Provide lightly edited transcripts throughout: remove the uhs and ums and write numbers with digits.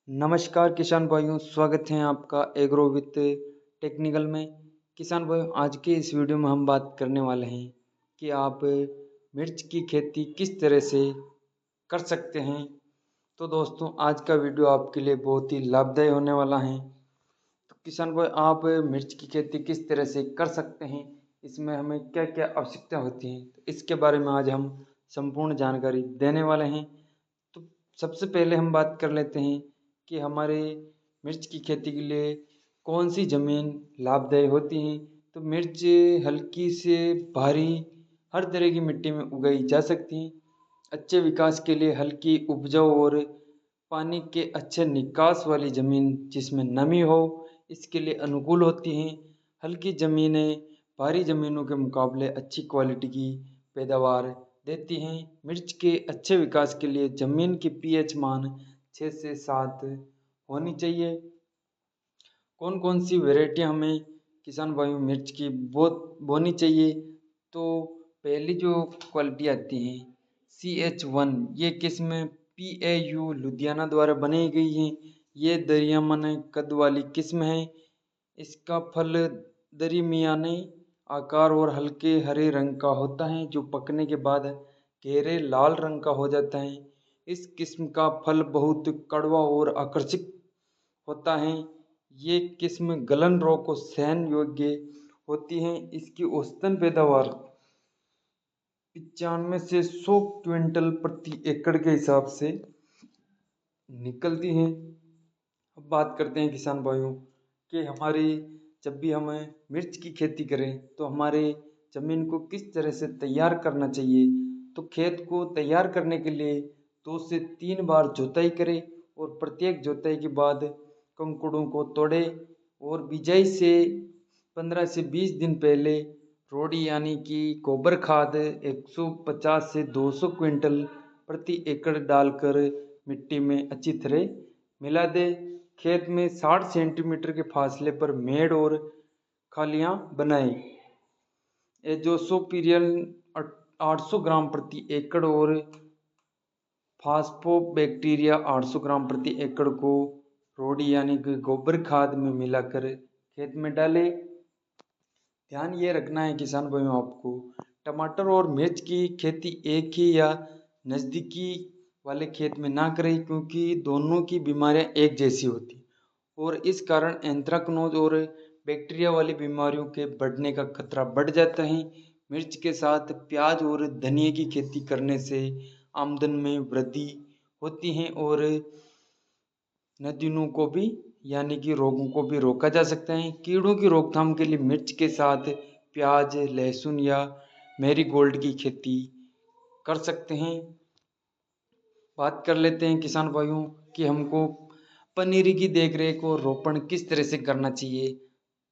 नमस्कार किसान भाइयों, स्वागत है आपका एग्रो विथ टेक्निकल में। किसान भाइयों, आज के इस वीडियो में हम बात करने वाले हैं कि आप मिर्च की खेती किस तरह से कर सकते हैं। तो दोस्तों, आज का वीडियो आपके लिए बहुत ही लाभदायी होने वाला है। तो किसान भाई, आप मिर्च की खेती किस तरह से कर सकते हैं, इसमें हमें क्या क्या आवश्यकता होती है, तो इसके बारे में आज हम संपूर्ण जानकारी देने वाले हैं। तो सबसे पहले हम बात कर लेते हैं कि हमारे मिर्च की खेती के लिए कौन सी ज़मीन लाभदायी होती है। तो मिर्च हल्की से भारी हर तरह की मिट्टी में उगाई जा सकती है। अच्छे विकास के लिए हल्की उपजाऊ और पानी के अच्छे निकास वाली ज़मीन जिसमें नमी हो, इसके लिए अनुकूल होती हैं। हल्की ज़मीनें भारी ज़मीनों के मुकाबले अच्छी क्वालिटी की पैदावार देती हैं। मिर्च के अच्छे विकास के लिए ज़मीन की पीएच मान 6 से 7 होनी चाहिए। कौन कौन सी वैरायटी हमें किसान भाइयों मिर्च की बोनी चाहिए, तो पहली जो क्वालिटी आती है CH1, ये किस्म PAU लुधियाना द्वारा बनाई गई है। ये दरियामाना कद वाली किस्म है। इसका फल दरमियाने आकार और हल्के हरे रंग का होता है, जो पकने के बाद गहरे लाल रंग का हो जाता है। इस किस्म का फल बहुत कड़वा और आकर्षक होता है। ये किस्म गलन रोग को सहन योग्य होती है। इसकी औसतन पैदावार 95 से 100 क्विंटल प्रति एकड़ के हिसाब से निकलती हैं। अब बात करते हैं किसान भाइयों कि हमारी जब भी हमें मिर्च की खेती करें तो हमारे ज़मीन को किस तरह से तैयार करना चाहिए। तो खेत को तैयार करने के लिए 2 से 3 बार जुताई करें और प्रत्येक जुताई के बाद कंकड़ों को तोड़े और बिजाई से 15 से 20 दिन पहले रोड़ी यानी कि गोबर खाद 150 से 200 क्विंटल प्रति एकड़ डालकर मिट्टी में अच्छी तरह मिला दे। खेत में 60 सेंटीमीटर के फासले पर मेड़ और खालियां बनाएं। एजोसोपिरियल 800 ग्राम प्रति एकड़ और फास्फोबैक्टीरिया 800 ग्राम प्रति एकड़ को रोड़ी यानी कि गोबर खाद में मिलाकर खेत में डालें। ध्यान ये रखना है किसान भाइयों आपको, टमाटर और मिर्च की खेती एक ही या नज़दीकी वाले खेत में ना करें, क्योंकि दोनों की बीमारियां एक जैसी होती और इस कारण एंथ्रेक्नोज और बैक्टीरिया वाली बीमारियों के बढ़ने का खतरा बढ़ जाता है। मिर्च के साथ प्याज और धनिया की खेती करने से आमदन में वृद्धि होती है और नदीनों को भी यानी कि रोगों को भी रोका जा सकता है। कीड़ों की रोकथाम के लिए मिर्च के साथ प्याज, लहसुन या मैरीगोल्ड की खेती कर सकते हैं। बात कर लेते हैं किसान भाइयों कि हमको पनीरी की देखरेख और रोपण किस तरह से करना चाहिए।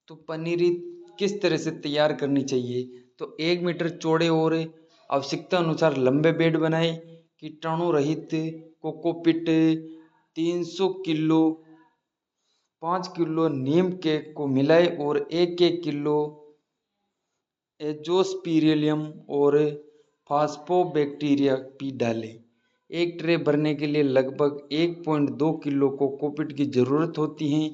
तो पनीरी किस तरह से तैयार करनी चाहिए, तो 1 मीटर चौड़े और आवश्यकता अनुसार लंबे बेड बनाए। कीटाणु रहित कोकोपीट 300 किलो 5 किलो नीम के को मिलाए और 1-1 किलो एजोस्पिरिलियम और फास्फोबैक्टीरिया भी डालें। एक ट्रे भरने के लिए लगभग 1.2 किलो कोकोपीट की ज़रूरत होती है।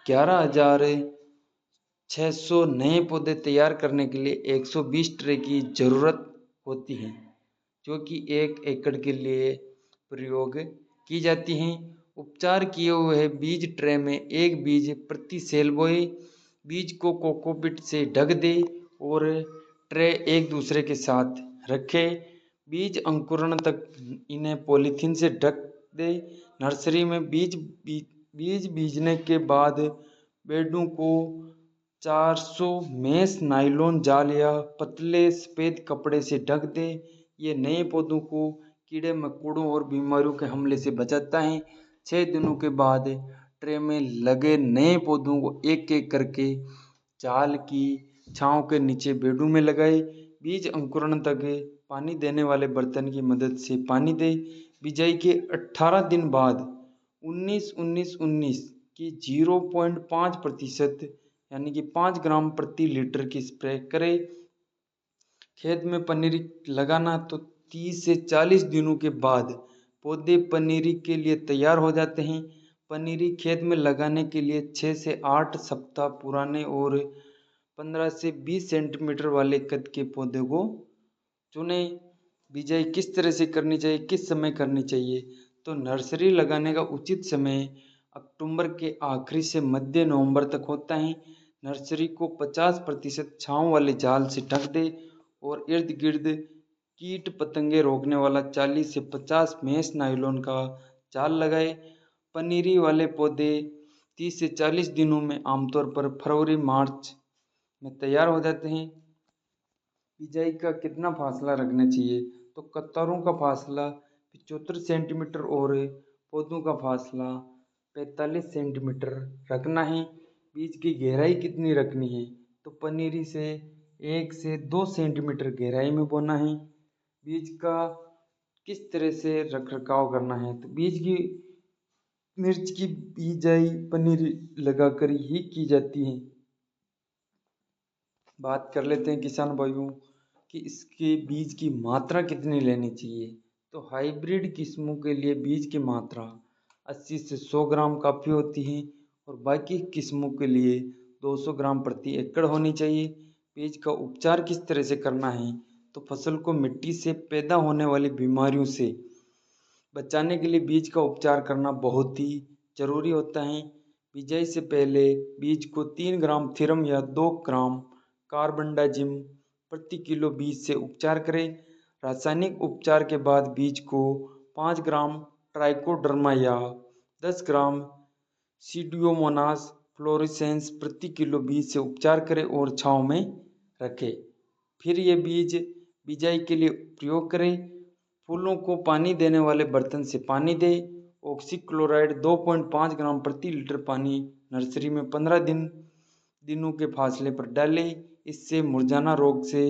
11,600 नए पौधे तैयार करने के लिए 120 ट्रे की ज़रूरत होती है, जो कि 1 एकड़ के लिए प्रयोग की जाती हैं। उपचार किए हुए बीज ट्रे में एक बीज प्रति सेल बोए। बीज को कोकोपीट से ढक दे और ट्रे एक दूसरे के साथ रखें। बीज अंकुरण तक इन्हें पॉलीथीन से ढक दे। नर्सरी में बीज बीजने के बाद बेडों को 400 मेश नायलॉन जाल या पतले सफ़ेद कपड़े से ढक दे। ये नए पौधों को कीड़े मकोड़ों और बीमारियों के हमले से बचाता है। 6 दिनों के बाद ट्रे में लगे नए पौधों को एक एक करके जाल की छांव के नीचे बेडों में लगाए। बीज अंकुरण तक पानी देने वाले बर्तन की मदद से पानी दे। बिजाई के 18 दिन बाद 19-19-19 की 0.5% यानी कि 5 ग्राम प्रति लीटर की स्प्रे करें। खेत में पनीरी लगाना तो 30 से 40 दिनों के बाद पौधे पनीरी के लिए तैयार हो जाते हैं। पनीरी खेत में लगाने के लिए 6 से 8 सप्ताह पुराने और 15 से 20 सेंटीमीटर वाले कद के पौधे को चुनें। बिजाई किस तरह से करनी चाहिए, किस समय करनी चाहिए? तो नर्सरी लगाने का उचित समय अक्टूबर के आखिरी से मध्य नवंबर तक होता है। नर्सरी को 50% छांव वाले जाल से ढक दे और इर्द गिर्द कीट पतंगे रोकने वाला 40 से 50 मेश नायलॉन का जाल लगाए। पनीरी वाले पौधे 30 से 40 दिनों में आमतौर पर फरवरी मार्च में तैयार हो जाते हैं। बिजाई का कितना फासला रखना चाहिए? तो कतारों का फासला 75 सेंटीमीटर और पौधों का फासला 45 सेंटीमीटर रखना है। बीज की गहराई कितनी रखनी है? तो पनीरी से 1 से 2 सेंटीमीटर गहराई में बोना है। बीज का किस तरह से रख रखाव करना है? तो मिर्च की बिजाई पनीरी लगाकर ही की जाती है। बात कर लेते हैं किसान भाइयों कि इसके बीज की मात्रा कितनी लेनी चाहिए। तो हाइब्रिड किस्मों के लिए बीज की मात्रा 80 से 100 ग्राम काफ़ी होती है और बाकी किस्मों के लिए 200 ग्राम प्रति एकड़ होनी चाहिए। बीज का उपचार किस तरह से करना है? तो फसल को मिट्टी से पैदा होने वाली बीमारियों से बचाने के लिए बीज का उपचार करना बहुत ही जरूरी होता है। बिजाई से पहले बीज को 3 ग्राम थीरम या 2 ग्राम कार्बनडाजिम प्रति किलो बीज से उपचार करें। रासायनिक उपचार के बाद बीज को 5 ग्राम ट्राइकोडर्मा या 10 ग्राम सीडियोमोनास फ्लोरेसेंस प्रति किलो बीज से उपचार करें और छांव में रखें। फिर ये बीज बिजाई के लिए प्रयोग करें। फूलों को पानी देने वाले बर्तन से पानी दें। ऑक्सीक्लोराइड 2.5 ग्राम प्रति लीटर पानी नर्सरी में 15 दिनों के फासले पर डालें। इससे मुरझाना रोग से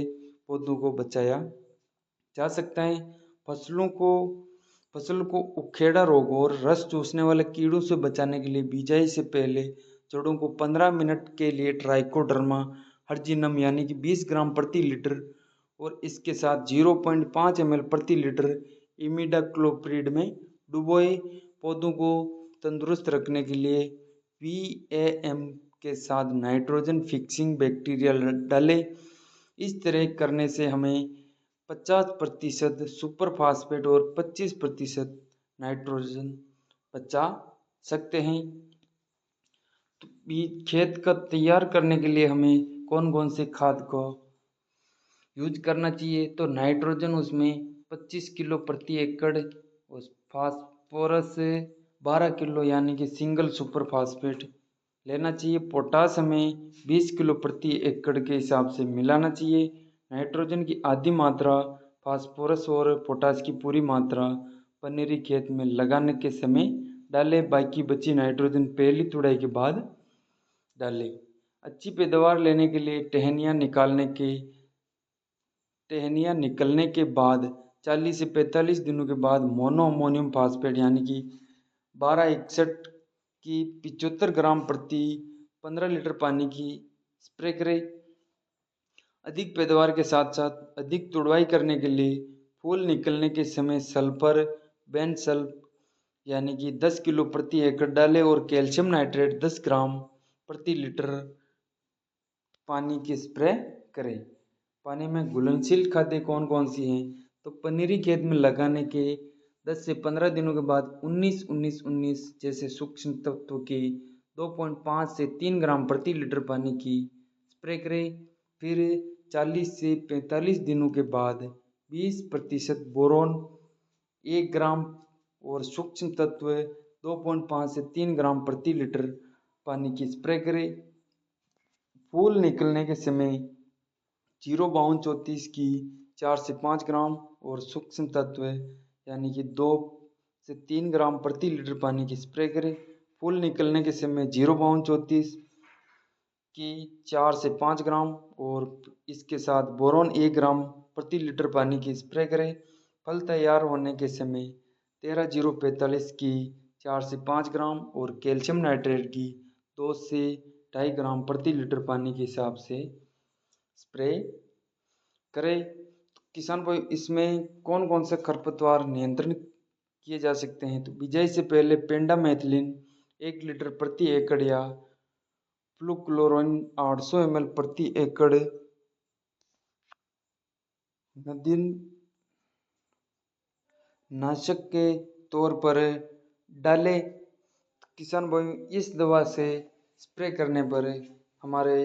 पौधों को बचाया जा सकता है। फसल को उखेड़ा रोग और रस चूसने वाले कीड़ों से बचाने के लिए बिजाई से पहले जड़ों को 15 मिनट के लिए ट्राइकोडर्मा हर्जिनम यानी कि 20 ग्राम प्रति लीटर और इसके साथ 0.5 ml प्रति लीटर इमिडाक्लोप्रिड में डुबोए। पौधों को तंदुरुस्त रखने के लिए VAM के साथ नाइट्रोजन फिक्सिंग बैक्टीरिया डालें। इस तरह करने से हमें 50% सुपर फास्फेट और 25% नाइट्रोजन बचा सकते हैं। तो बीज खेत का तैयार करने के लिए हमें कौन कौन से खाद को यूज करना चाहिए? तो नाइट्रोजन उसमें 25 किलो प्रति एकड़, उस फास्फोरस 12 किलो यानी कि सिंगल सुपर फास्फेट लेना चाहिए। पोटास हमें 20 किलो प्रति एकड़ के हिसाब से मिलाना चाहिए। नाइट्रोजन की आधी मात्रा, फास्फोरस और पोटास की पूरी मात्रा पनीरी खेत में लगाने के समय डालें। बाकी बची नाइट्रोजन पहली तुड़ाई के बाद डालें। अच्छी पैदावार लेने के लिए टहनियाँ निकलने के बाद 40 से 45 दिनों के बाद मोनो अमोनियम फास्फेट यानी कि 1261 की 75 ग्राम प्रति 15 लीटर पानी की स्प्रे करें। अधिक पैदावार के साथ साथ अधिक तुड़वाई करने के लिए फूल निकलने के समय सल्फर बेंसल्फ यानी कि 10 किलो प्रति एकड़ डालें और कैल्शियम नाइट्रेट 10 ग्राम प्रति लीटर पानी की स्प्रे करें। पानी में घुलनशील खादें कौन कौन सी हैं? तो पनीरी खेत में लगाने के 10 से 15 दिनों के बाद 19-19-19 जैसे सूक्ष्म तत्व के 2.5 से 3 ग्राम प्रति लीटर पानी की स्प्रे करें। फिर 40 से 45 दिनों के बाद 20% बोरोन 1 ग्राम और सूक्ष्म तत्व 2.5 से 3 ग्राम प्रति लीटर पानी की स्प्रे करें। फूल निकलने के समय 05234 की 4 से 5 ग्राम और सूक्ष्म तत्व यानी कि 2 से 3 ग्राम प्रति लीटर पानी की स्प्रे करें। फूल निकलने के समय 05234 की 4 से 5 ग्राम और इसके साथ बोरोन 1 ग्राम प्रति लीटर पानी की स्प्रे करें। फल तैयार होने के समय 13045 की 4 से 5 ग्राम और कैल्शियम नाइट्रेट की 2 से 2.5 ग्राम प्रति लीटर पानी के हिसाब से स्प्रे करें। तो किसान भाई इसमें कौन कौन से खरपतवार नियंत्रण किए जा सकते हैं? तो बिजाई से पहले पेंडामेथिलिन 1 लीटर प्रति एकड़ या फ्लुक्लोरोन 800 ml प्रति एकड़ नदी नाशक के तौर पर डालें। किसान भाई, इस दवा से स्प्रे करने पर हमारे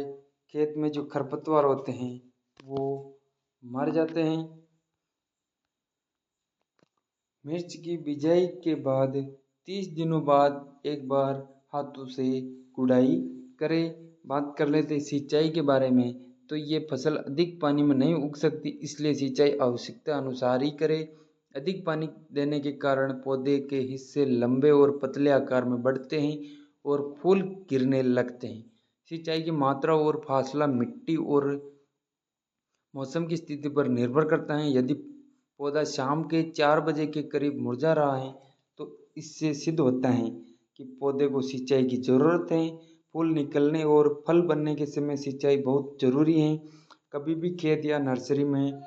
खेत में जो खरपतवार होते हैं वो मर जाते हैं। मिर्च की बिजाई के बाद 30 दिनों बाद एक बार हाथों से गुड़ाई करें। बात कर लेते हैं सिंचाई के बारे में, तो ये फसल अधिक पानी में नहीं उग सकती, इसलिए सिंचाई आवश्यकता अनुसार ही करें। अधिक पानी देने के कारण पौधे के हिस्से लंबे और पतले आकार में बढ़ते हैं और फूल गिरने लगते हैं। सिंचाई की मात्रा और फासला मिट्टी और मौसम की स्थिति पर निर्भर करता है। यदि पौधा शाम के 4 बजे के करीब मुरझा रहा है तो इससे सिद्ध होता है कि पौधे को सिंचाई की ज़रूरत है। फूल निकलने और फल बनने के समय सिंचाई बहुत ज़रूरी है। कभी भी खेत या नर्सरी में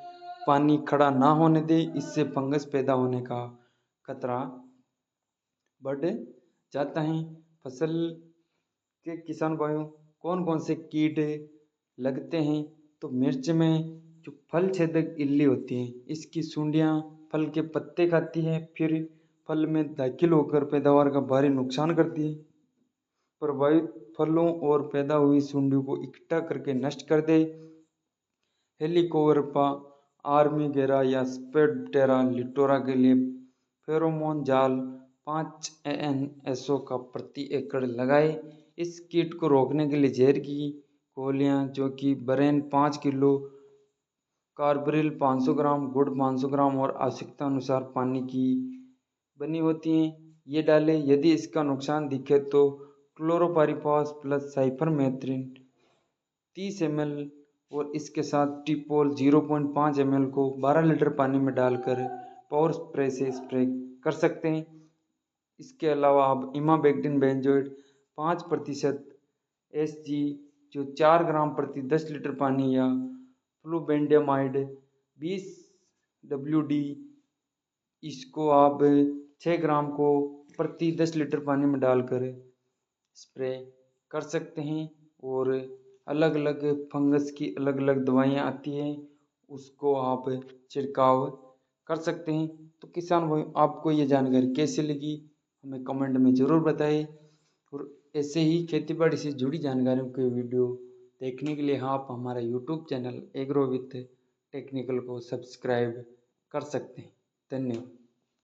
पानी खड़ा ना होने दें, इससे फंगस पैदा होने का खतरा बढ़ जाता है। फसल के किसान भाइयों, कौन कौन से कीट लगते हैं, तो मिर्च में जो फल छेदक इल्ली होती है, इसकी सुंडियां फल के पत्ते खाती है, फिर फल में दाखिल होकर पैदावार का भारी नुकसान करती है। प्रभावित फलों और पैदा हुई सुंडियों को इकट्ठा करके नष्ट कर दे। हेलिकोवर्पा, आर्मीगेरा या स्पेडटेरा लिटोरा के लिए फेरोमोन जाल 5 ANSO का प्रति एकड़ लगाए। इस कीट को रोकने के लिए जहर की गोलियां, जो कि बरेन 5 किलो, कार्बरिल 500 ग्राम, गुड़ 500 ग्राम और आवश्यकता अनुसार पानी की बनी होती हैं, ये डालें। यदि इसका नुकसान दिखे तो क्लोरोपाइरिफॉस प्लस साइपरमेथ्रिन 30 ml और इसके साथ टिपोल 0.5 ml को 12 लीटर पानी में डालकर पावर स्प्रे से स्प्रे कर सकते हैं। इसके अलावा आप इमाबेक्टिन बेंजोइट 5% SG, जो 4 ग्राम प्रति 10 लीटर पानी, या फ्लुबेंडामाइड 20 WD, इसको आप 6 ग्राम को प्रति 10 लीटर पानी में डालकर स्प्रे कर सकते हैं। और अलग अलग फंगस की अलग अलग दवाइयाँ आती हैं, उसको आप छिड़काव कर सकते हैं। तो किसान भाई, आपको ये जानकारी कैसी लगी हमें कमेंट में ज़रूर बताइए। और ऐसे ही खेती बाड़ी से जुड़ी जानकारियों के वीडियो देखने के लिए आप हमारा YouTube channel agro with technical को सब्सक्राइब कर सकते हैं। धन्यवाद।